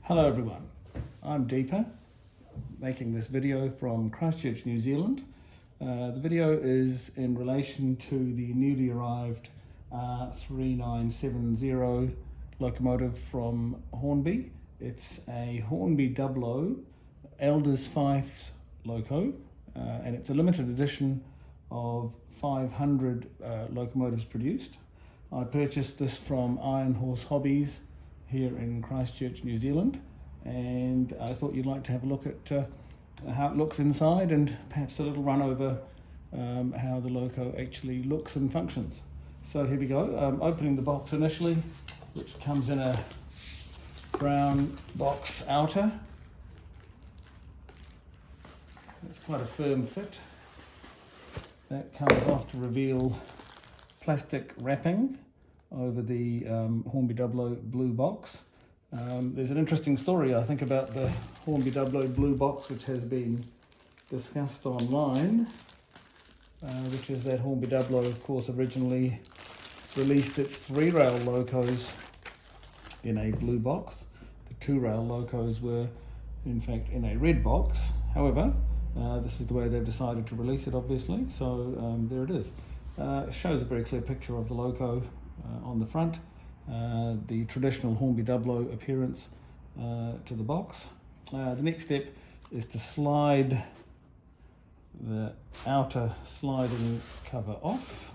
Hello everyone, I'm Deepa, making this video from Christchurch, New Zealand. The video is in relation to the newly arrived 3970 locomotive from Hornby. It's a Hornby Dublo Elders Fyffes loco, and it's a limited edition of 500 locomotives produced. I purchased this from Iron Horse Hobbies here in Christchurch, New Zealand, and I thought you'd like to have a look at how it looks inside and perhaps a little run over how the loco actually looks and functions. So here we go. Opening the box initially, which comes in a brown box outer. It's quite a firm fit. That comes off to reveal plastic wrapping over the Hornby Dublo blue box. There's an interesting story, I think, about the Hornby Dublo blue box, which has been discussed online, which is that Hornby Dublo, of course, originally released its 3-rail locos in a blue box. The 2-rail locos were, in fact, in a red box. However, this is the way they've decided to release it, obviously, so there it is. It shows a very clear picture of the loco on the front, the traditional Hornby Dublo appearance to the box. The next step is to slide the outer sliding cover off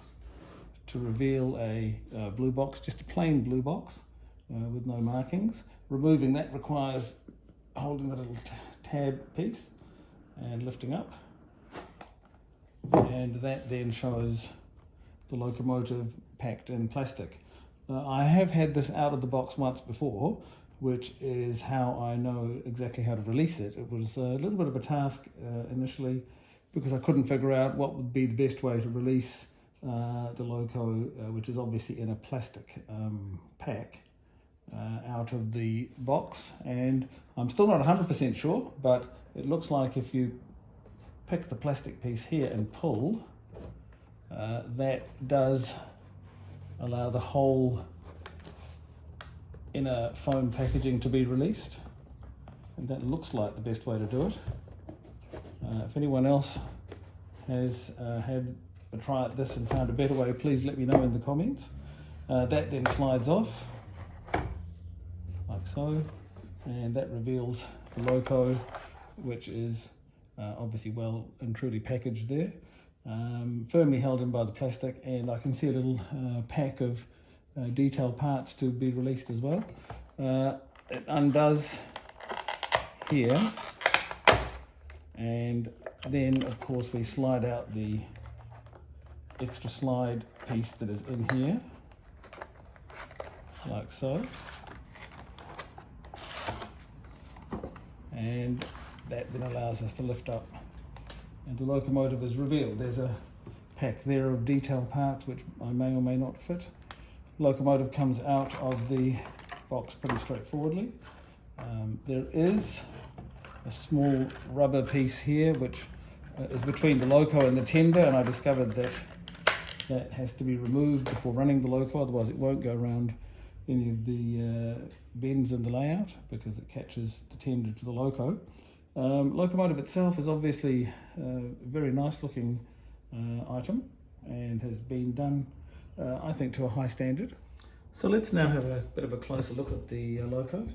to reveal a blue box, just a plain blue box with no markings. Removing that requires holding the little tab piece and lifting up, and that then shows the locomotive packed in plastic. I have had this out of the box once before, which is how I know exactly how to release it. It was a little bit of a task initially, because I couldn't figure out what would be the best way to release the loco, which is obviously in a plastic pack, out of the box. And I'm still not 100% sure, but it looks like if you pick the plastic piece here and pull, that does allow the whole inner foam packaging to be released, and that looks like the best way to do it. If anyone else has had a try at this and found a better way, please let me know in the comments. That then slides off like so, and that reveals the loco, which is obviously well and truly packaged there. Firmly held in by the plastic, and I can see a little pack of detailed parts to be released as well. It undoes here, and then of course we slide out the extra slide piece that is in here, like so, and that then allows us to lift up, and the locomotive is revealed. There's a pack there of detailed parts which I may or may not fit. Locomotive comes out of the box pretty straightforwardly. There is a small rubber piece here which is between the loco and the tender, and I discovered that that has to be removed before running the loco, otherwise it won't go around any of the bends in the layout, because it catches the tender to the loco. Locomotive itself is obviously a very nice looking item and has been done, I think, to a high standard. So let's now have a bit of a closer look at the loco.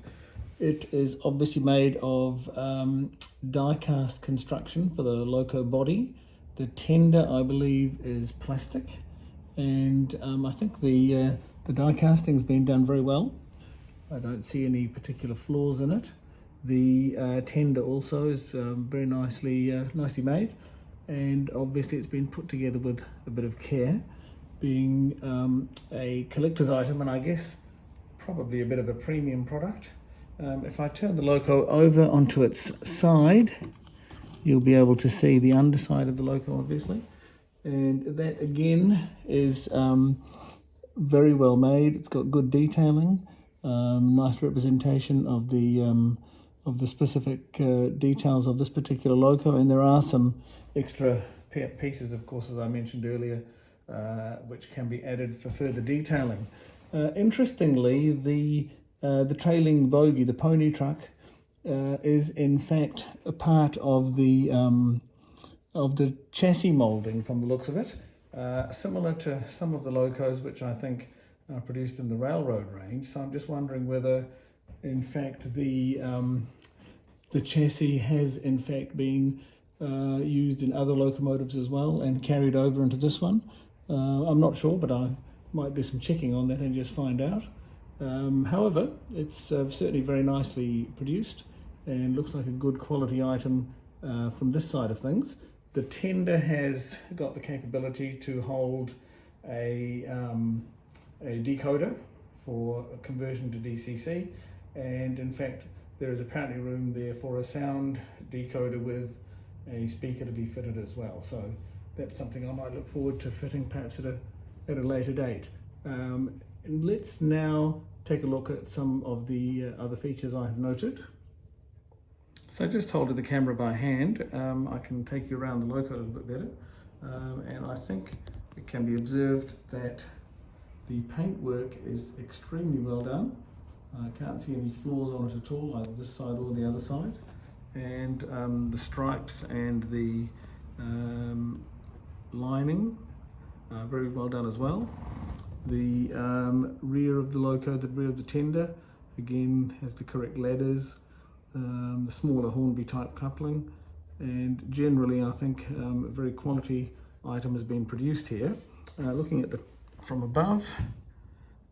It is obviously made of die-cast construction for the loco body. The tender, I believe, is plastic, and I think the die casting's been done very well. I don't see any particular flaws in it. The tender also is very nicely made, and obviously it's been put together with a bit of care, being a collector's item, and I guess probably a bit of a premium product. If I turn the loco over onto its side, you'll be able to see the underside of the loco, obviously, and that again is very well made. It's got good detailing, nice representation of the specific details of this particular loco, and there are some extra pieces, of course, as I mentioned earlier, which can be added for further detailing. Interestingly, the the trailing bogie, the pony truck, is in fact a part of the chassis moulding from the looks of it, similar to some of the locos which I think are produced in the railroad range. So I'm just wondering whether in fact the chassis has in fact been used in other locomotives as well and carried over into this one. I'm not sure, but I might do some checking on that and just find out. However, it's certainly very nicely produced and looks like a good quality item from this side of things. The tender has got the capability to hold a decoder for conversion to DCC, and in fact there is apparently room there for a sound decoder with a speaker to be fitted as well. So that's something I might look forward to fitting perhaps at a later date. And let's now take a look at some of the other features I have noted. So just holding the camera by hand, I can take you around the loco a little bit better, and I think it can be observed that the paintwork is extremely well done. I can't see any flaws on it at all, either this side or the other side. And the stripes and the lining are very well done as well. The rear of the loco, the rear of the tender, again has the correct ladders, the smaller Hornby type coupling, and generally I think a very quality item has been produced here. Looking at from above,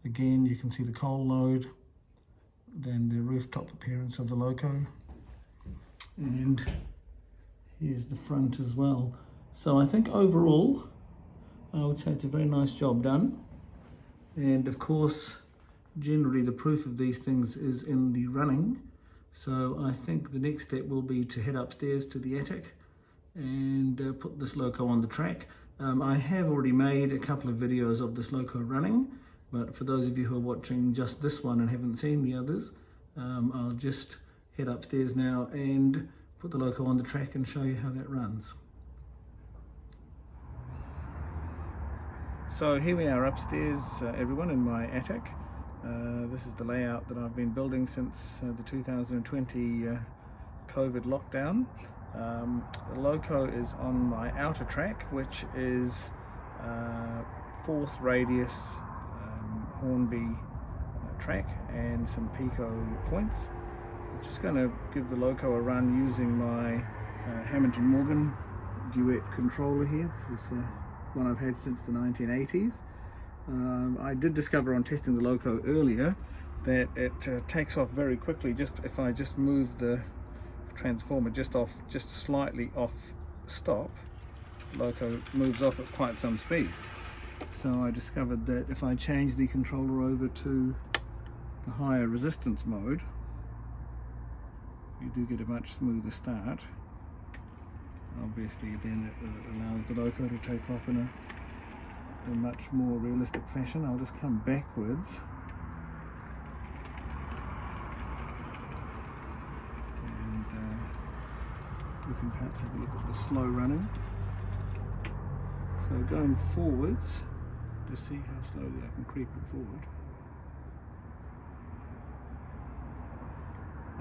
again you can see the coal load, then the rooftop appearance of the loco, and here's the front as well. So I think overall I would say it's a very nice job done, and of course generally the proof of these things is in the running. So I think the next step will be to head upstairs to the attic and put this loco on the track. I have already made a couple of videos of this loco running, but for those of you who are watching just this one and haven't seen the others, I'll just head upstairs now and put the loco on the track and show you how that runs. So here we are upstairs, everyone, in my attic. This is the layout that I've been building since the 2020 COVID lockdown. The loco is on my outer track, which is 4th radius Hornby track and some pico points. I'm just going to give the loco a run using my Hammond & Morgan duet controller here. This is one I've had since the 1980s. I did discover on testing the loco earlier that it takes off very quickly. Just if I just move the transformer just slightly off stop, the loco moves off at quite some speed. So I discovered that if I change the controller over to the higher resistance mode, you do get a much smoother start. Obviously then it allows the loco to take off in a much more realistic fashion. I'll just come backwards and we can perhaps have a look at the slow running. So going forwards, just see how slowly I can creep it forward.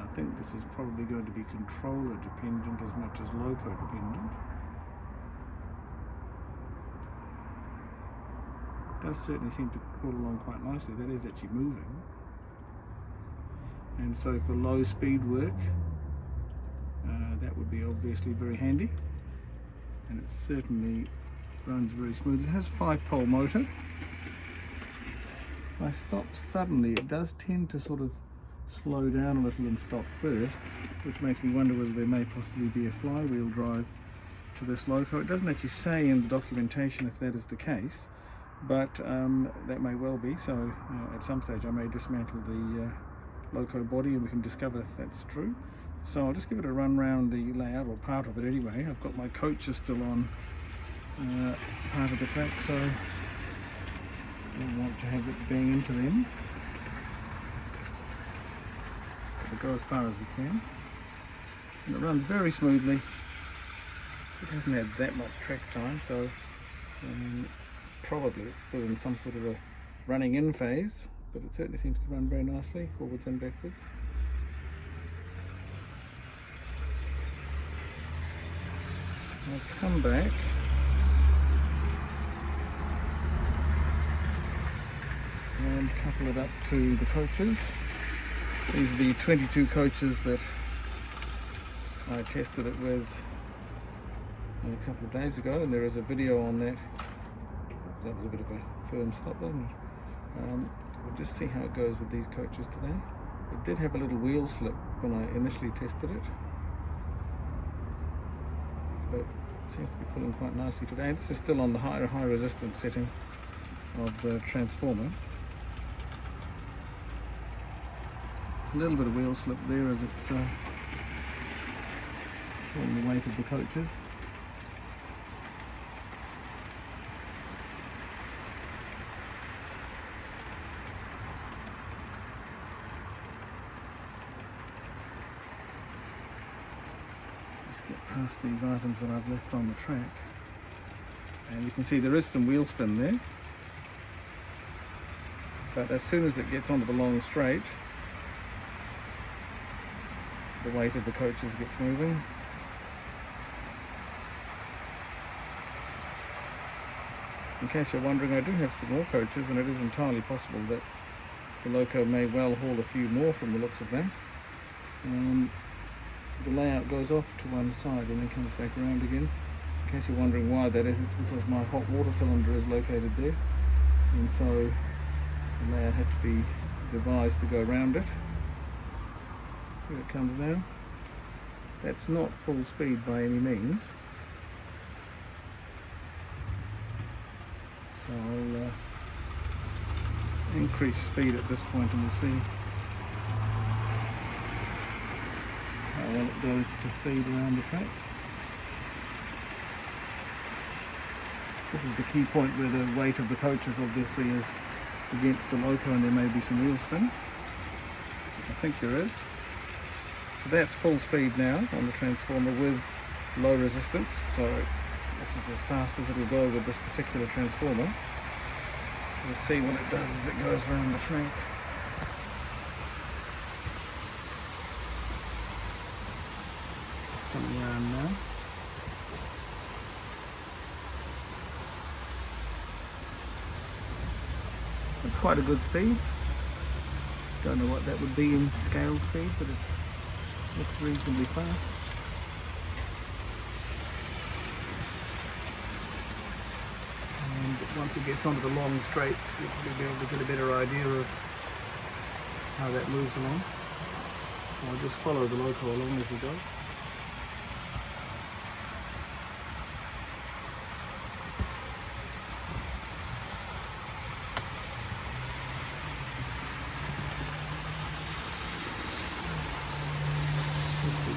I think this is probably going to be controller dependent as much as loco dependent. It does certainly seem to crawl along quite nicely. That is actually moving. And so for low speed work, that would be obviously very handy. And it certainly runs very smoothly. It has a 5-pole motor. If I stop suddenly, it does tend to sort of slow down a little and stop first, which makes me wonder whether there may possibly be a flywheel drive to this loco. It doesn't actually say in the documentation if that is the case, but that may well be. So at some stage I may dismantle the loco body and we can discover if that's true. So I'll just give it a run round the layout, or part of it anyway. I've got my coaches still on part of the track, so I don't want to have it bang into them. We'll go as far as we can. And it runs very smoothly. It hasn't had that much track time, so probably it's still in some sort of a running in phase, but it certainly seems to run very nicely forwards and backwards. I'll come back and couple it up to the coaches. These are the 22 coaches that I tested it with a couple of days ago, and there is a video on that. That was a bit of a firm stop, wasn't it? We'll just see how it goes with these coaches today. It did have a little wheel slip when I initially tested it, but it seems to be pulling quite nicely today. This is still on the high resistance setting of the transformer. A little bit of wheel slip there as it's on the weight of the coaches. Let's get past these items that I've left on the track, and you can see there is some wheel spin there, but as soon as it gets onto the long straight, the weight of the coaches gets moving. In case you're wondering, I do have some more coaches, and it is entirely possible that the loco may well haul a few more from the looks of that. The layout goes off to one side and then comes back around again. In case you're wondering why that is, it's because my hot water cylinder is located there, and so the layout had to be devised to go around it. Here it comes now. That's not full speed by any means, so I'll increase speed at this point and we'll see how well it goes for speed around the track. This is the key point where the weight of the coaches obviously is against the loco, and there may be some wheel spin. I think there is. So that's full speed now on the transformer with low resistance, so this is as fast as it'll go with this particular transformer. We'll see what it does as it goes around the track. Just coming around now. It's quite a good speed. Don't know what that would be in scale speed, but it looks reasonably fast. And once it gets onto the long straight, you'll be able to get a better idea of how that moves along. So I'll just follow the loco along as we go.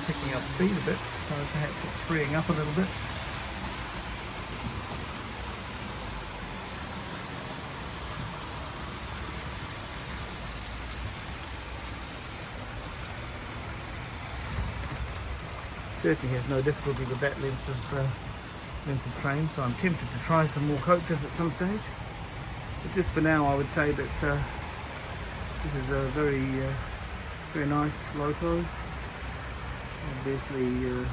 Picking up speed a bit, so perhaps it's freeing up a little bit. Certainly has no difficulty with that length of train, so I'm tempted to try some more coaches at some stage. But just for now, I would say that this is a very nice loco. Obviously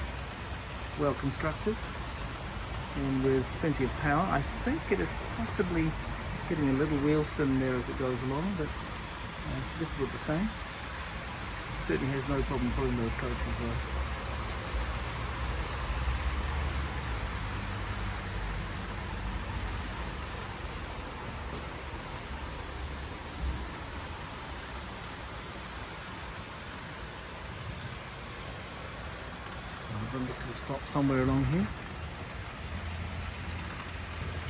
well constructed and with plenty of power. I think it is possibly getting a little wheel spin there as it goes along, but it's difficult to say. It certainly has no problem pulling those coaches though. It'll stop somewhere along here.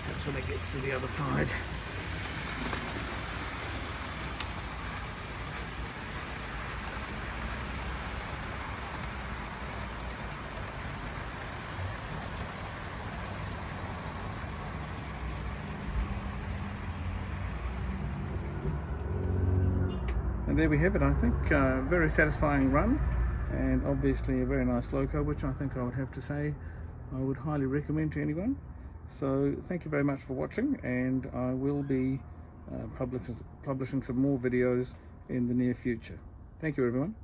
Perhaps when it gets to the other side. And there we have it, I think. Very satisfying run. And obviously a very nice loco, which I think I would have to say I would highly recommend to anyone. So thank you very much for watching, and I will be publishing some more videos in the near future. Thank you, everyone.